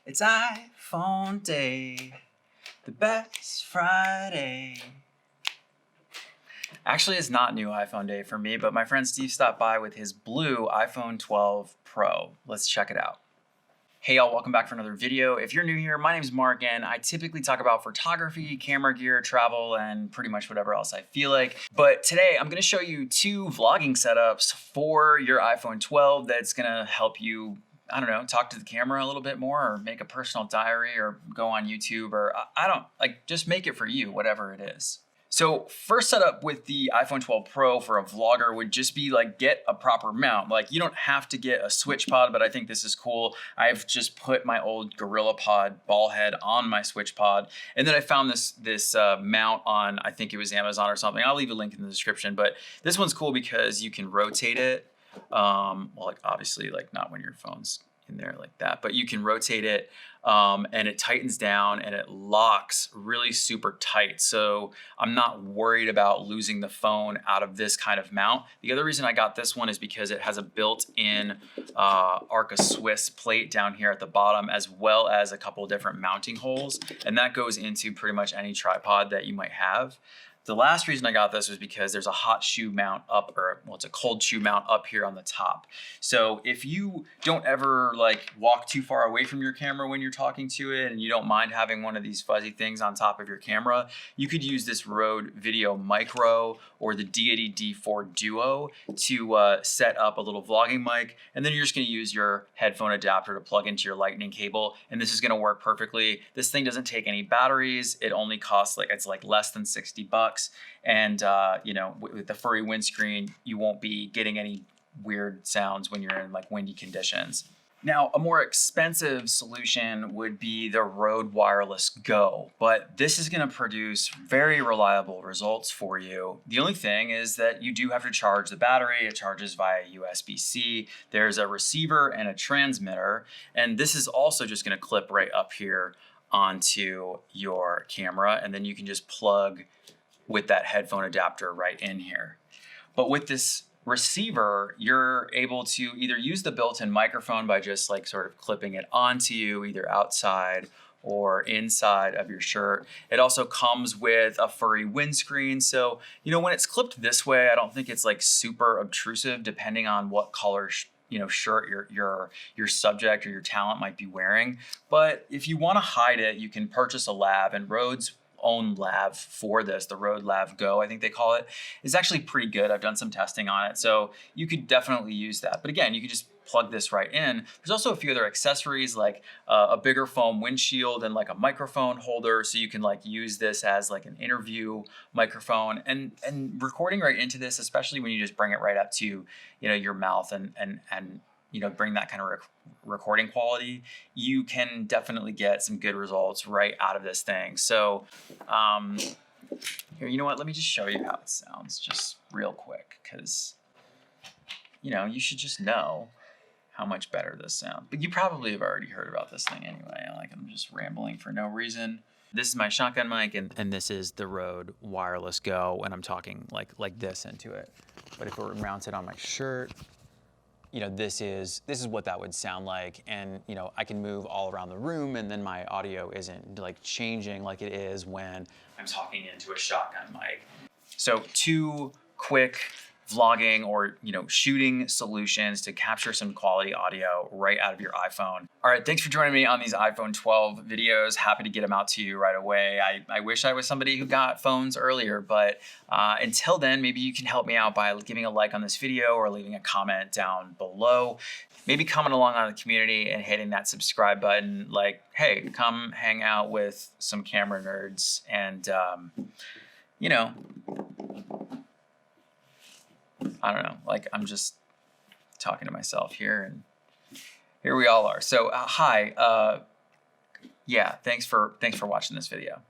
It's iPhone day, the best Friday. Actually, it's not new iPhone day for me, but my friend Steve stopped by with his blue iPhone 12 Pro. Let's check it out. Hey y'all, welcome back for another video. If you're new here, my name is Mark and I typically talk about photography, camera gear, travel, and pretty much whatever else I feel like. But today I'm gonna show you 2 vlogging setups for your iPhone 12 that's gonna help you, I don't know, talk to the camera a little bit more or make a personal diary or go on YouTube or just make it for you, whatever it is. So first setup with the iPhone 12 Pro for a vlogger would just be like, get a proper mount. Like you don't have to get a switch pod, but I think this is cool. I've just put my old GorillaPod ball head on my switch pod. And then I found this mount on, I think it was Amazon or something. I'll leave a link in the description, but this one's cool because you can rotate it. Well, like obviously like not when your phone's in there like that, but you can rotate it and it tightens down and it locks really super tight. So I'm not worried about losing the phone out of this kind of mount. The other reason I got this one is because it has a built-in Arca Swiss plate down here at the bottom, as well as a couple of different mounting holes. And that goes into pretty much any tripod that you might have. The last reason I got this was because there's a hot shoe mount it's a cold shoe mount up here on the top. So if you don't ever like walk too far away from your camera when you're talking to it and you don't mind having one of these fuzzy things on top of your camera, you could use this Rode Video Micro or the Deity D4 Duo to set up a little vlogging mic. And then you're just gonna use your headphone adapter to plug into your lightning cable. And this is gonna work perfectly. This thing doesn't take any batteries. It only costs it's less than 60 bucks. And you know, with the furry windscreen, you won't be getting any weird sounds when you're in like windy conditions. Now, a more expensive solution would be the Rode Wireless Go, but this is gonna produce very reliable results for you. The only thing is that you do have to charge the battery. It charges via USB-C. There's a receiver and a transmitter, and this is also just gonna clip right up here onto your camera, and then you can just plug with that headphone adapter right in here. But with this receiver, you're able to either use the built-in microphone by just like sort of clipping it onto you, either outside or inside of your shirt. It also comes with a furry windscreen. So, you know, when it's clipped this way, I don't think it's like super obtrusive depending on what color shirt your subject or your talent might be wearing. But if you want to hide it, you can purchase a lav, and Rode's own lav for this, the Rode Lav Go, I think they call it, is actually pretty good. I've done some testing on it, so you could definitely use that. But again, you could just plug this right in. There's also a few other accessories like a bigger foam windshield and like a microphone holder, so you can like use this as like an interview microphone and recording right into this, especially when you just bring it right up to your mouth and bring that kind of recording quality, you can definitely get some good results right out of this thing. So here, you know what, let me just show you how it sounds just real quick, because you should just know how much better this sounds. But you probably have already heard about this thing anyway. Like, I'm just rambling for no reason. This is my shotgun mic, and this is the Rode Wireless Go, and I'm talking like this into it. But if it were mounted on my shirt, this is what that would sound like. And, I can move all around the room, and then my audio isn't like changing like it is when I'm talking into a shotgun mic. So 2 quick vlogging or shooting solutions to capture some quality audio right out of your iPhone. All right, thanks for joining me on these iPhone 12 videos. Happy to get them out to you right away. I wish I was somebody who got phones earlier, but until then, maybe you can help me out by giving a like on this video or leaving a comment down below. Maybe coming along on the community and hitting that subscribe button. Like, hey, come hang out with some camera nerds and I don't know, like I'm just talking to myself here, and here we all are. So hi, yeah, thanks for watching this video.